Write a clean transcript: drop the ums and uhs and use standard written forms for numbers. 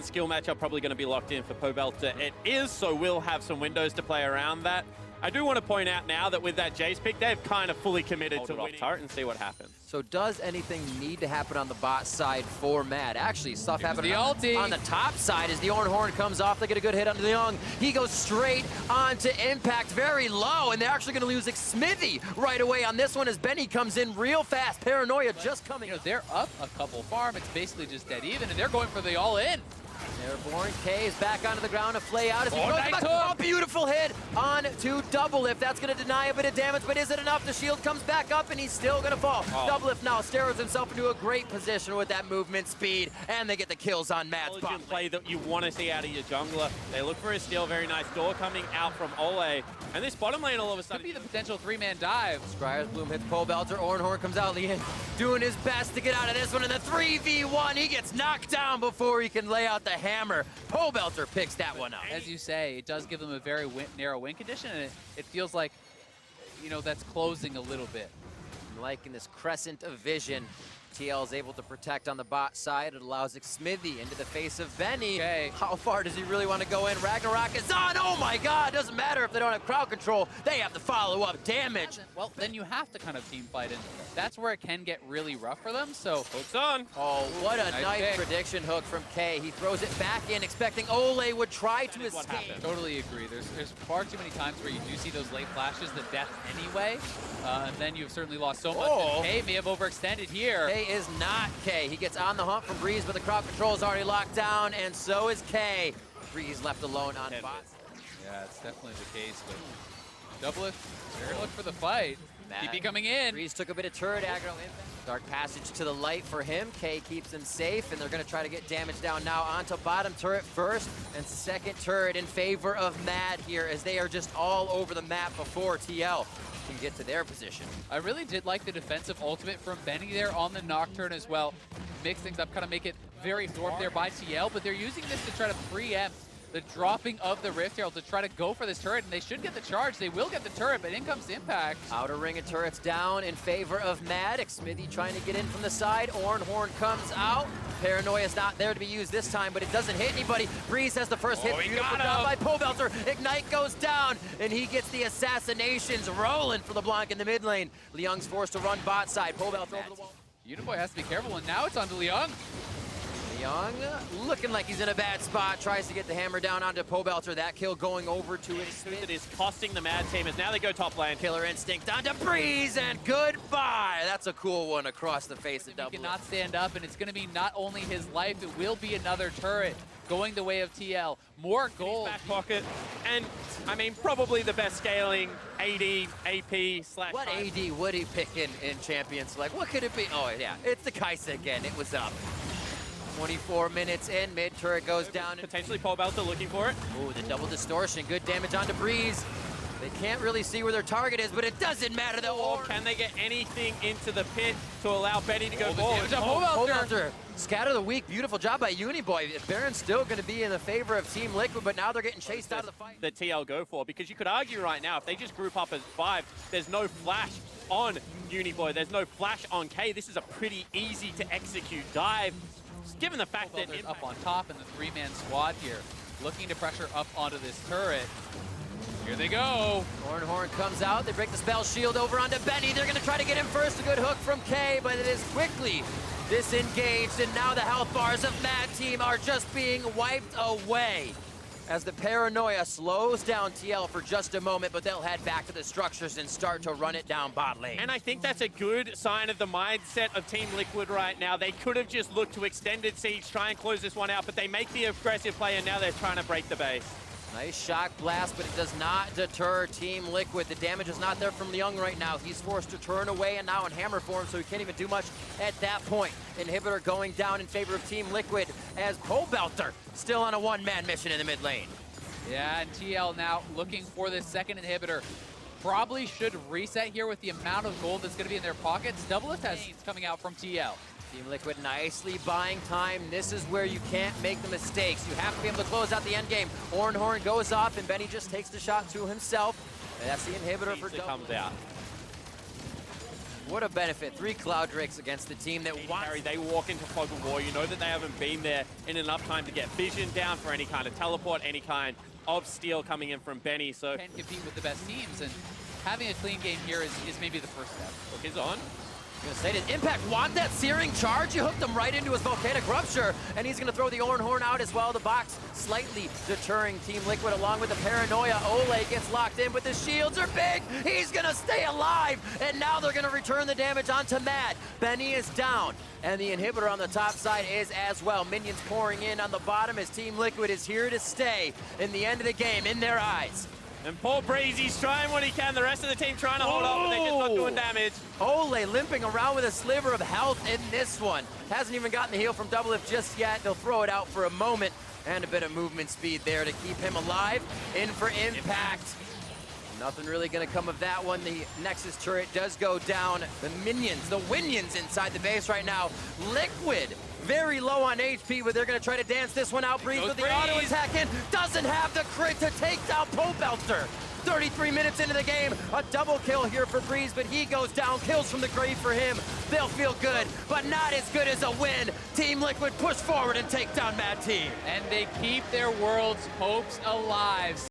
skill matchup probably going to be locked in for Pobelter. It is, so we'll have some windows to play around that. I do want to point out now that with that Jace pick, they've kind of fully committed to winning turret and see what happens. So does anything need to happen on the bot side for Mad? Actually, stuff happening on the top side as the Orange Horn comes off. They get a good hit onto the Young. He goes straight onto Impact, very low, and they're actually going to lose Smithy right away on this one as Benny comes in real fast. Paranoia just coming. You know, they're up a couple farm. It's basically just dead even, and they're going for the all-in. Airborne, K is back onto the ground to flay out as he goes back. Oh, beautiful hit on to Double Lift. That's going to deny a bit of damage, but is it enough? The shield comes back up and he's still going to fall. Double Lift now steroids himself into a great position with that movement speed, and they get the kills on Mad's bot. Play that you want to see out of your jungler. They look for a steal, very nice door coming out from Ole. And this bottom lane all of a sudden could be the potential three-man dive. Scryer's Bloom hits Pobelter. Ornhorn comes out. Lian doing his best to get out of this one in the 3v1. He gets knocked down before he can lay out the hammer. Pobelter picks that one up. As you say, it does give them a very narrow win condition, and it feels like, you know, that's closing a little bit. I'm liking this crescent of vision. TL is able to protect on the bot side. It allows Smithy into the face of Benny. Okay. How far does he really want to go in? Ragnarok is on. Oh my God! Doesn't matter if they don't have crowd control. They have to follow up damage. Well, then you have to kind of team fight, and that's where it can get really rough for them. So hooks on. Oh, what a nice prediction hook from K. He throws it back in, expecting Ole would try to escape. Totally agree. There's far too many times where you do see those late flashes, the death anyway, and then you've certainly lost so much. And K may have overextended here. K is not K. He gets on the hunt from Breeze, but the crowd control is already locked down, and so is K. Breeze left alone on bot. Yeah, it's definitely the case, but Double Lift, they're gonna look for the fight. TP coming in. Breeze took a bit of turret aggro impact. Dark passage to the light for him. K keeps him safe, and they're gonna try to get damage down now onto bottom turret first, and second turret in favor of Mad here as they are just all over the map before TL can get to their position. I really did like the defensive ultimate from Benny there on the Nocturne as well. Mix things up, kind of make it very thwarted there by TL, but they're using this to try to preempt the dropping of the Rift Herald to try to go for this turret, and they should get the charge. They will get the turret, but in comes Impact. Outer ring of turrets down in favor of Mad. Smithy trying to get in from the side. Ornhorn comes out. Paranoia is not there to be used this time, but it doesn't hit anybody. Breeze has the first hit. Beautiful job by Pobelter. Ignite goes down, and he gets the assassinations rolling for LeBlanc in the mid lane. Leung's forced to run bot side. Pobelter over the wall. Uniboy has to be careful, and now it's on to Leung. Young looking like he's in a bad spot, tries to get the hammer down onto Pobelter. That kill going over to his spin. It is costing the Mad team as now they go top lane. Killer Instinct onto Breeze, and goodbye. That's a cool one across the face of Double. He cannot stand up, and it's going to be not only his life, it will be another turret going the way of TL. More gold. Back pocket, and I mean probably the best scaling AD, AP, slash. What AD would he pick in Champions Select? What could it be? Oh yeah, it's the Kaisa again. It was up. 24 minutes in, mid turret goes down. Potentially Pobelter looking for it. Ooh, the double distortion, good damage onto Breeze. They can't really see where their target is, but it doesn't matter. Or can they get anything into the pit to allow Benny to go forward? Pobelter, scatter the weak, beautiful job by Uniboy. Baron's still going to be in the favor of Team Liquid, but now they're getting chased out of the fight. The TL go for, because you could argue right now, if they just group up as 5, there's no flash on Uniboy, there's no flash on K. This is a pretty easy to execute dive. Given the fact that up on top in the 3-man squad here, looking to pressure up onto this turret. Here they go. Ornhorn comes out. They break the spell shield over onto Benny. They're going to try to get him first. A good hook from K, but it is quickly disengaged, and now the health bars of Mad Team are just being wiped away as the Paranoia slows down TL for just a moment, but they'll head back to the structures and start to run it down bot lane. And I think that's a good sign of the mindset of Team Liquid right now. They could have just looked to extended siege, try and close this one out, but they make the aggressive play, and now they're trying to break the base. Nice shock blast, but it does not deter Team Liquid. The damage is not there from Leung right now. He's forced to turn away and now in hammer form, so he can't even do much at that point. Inhibitor going down in favor of Team Liquid as Pobelter still on a one-man mission in the mid lane. Yeah, and TL now looking for this second inhibitor. Probably should reset here with the amount of gold that's going to be in their pockets. Double Lift has coming out from TL. Team Liquid nicely buying time. This is where you can't make the mistakes. You have to be able to close out the end game. Ornhorn goes off, and Benny just takes the shot to himself. And that's the inhibitor for Double. Comes out. What a benefit. 3 Cloud Drakes against the team that wants... Harry, they walk into Fog of War. You know that they haven't been there in enough time to get vision down for any kind of teleport, any kind of steal coming in from Benny. So Can compete with the best teams, and having a clean game here is maybe the first step. Hook is on. Gonna say, did Impact want that searing charge? You hooked him right into his Volcanic Rupture, and he's gonna throw the Horn out as well. The box slightly deterring Team Liquid along with the Paranoia. Ole gets locked in, but the shields are big. He's gonna stay alive, and now they're gonna return the damage onto Mad. Benny is down, and the inhibitor on the top side is as well. Minions pouring in on the bottom as Team Liquid is here to stay in the end of the game in their eyes. And poor Breezy's trying what he can. The rest of the team trying to hold up, but they're just not doing damage. Ole limping around with a sliver of health in this one. Hasn't even gotten the heal from Doublelift just yet. They'll throw it out for a moment, and a bit of movement speed there to keep him alive. In for Impact. Nothing really gonna come of that one. The Nexus turret does go down. The Winions inside the base right now. Liquid, very low on HP, but they're gonna try to dance this one out. Breeze with the auto attack in. Doesn't have the crit to take down Pobelter. 33 minutes into the game, a double kill here for Breeze, but he goes down. Kills from the grave for him. They'll feel good, but not as good as a win. Team Liquid push forward and take down Mad Team. And they keep their world's hopes alive.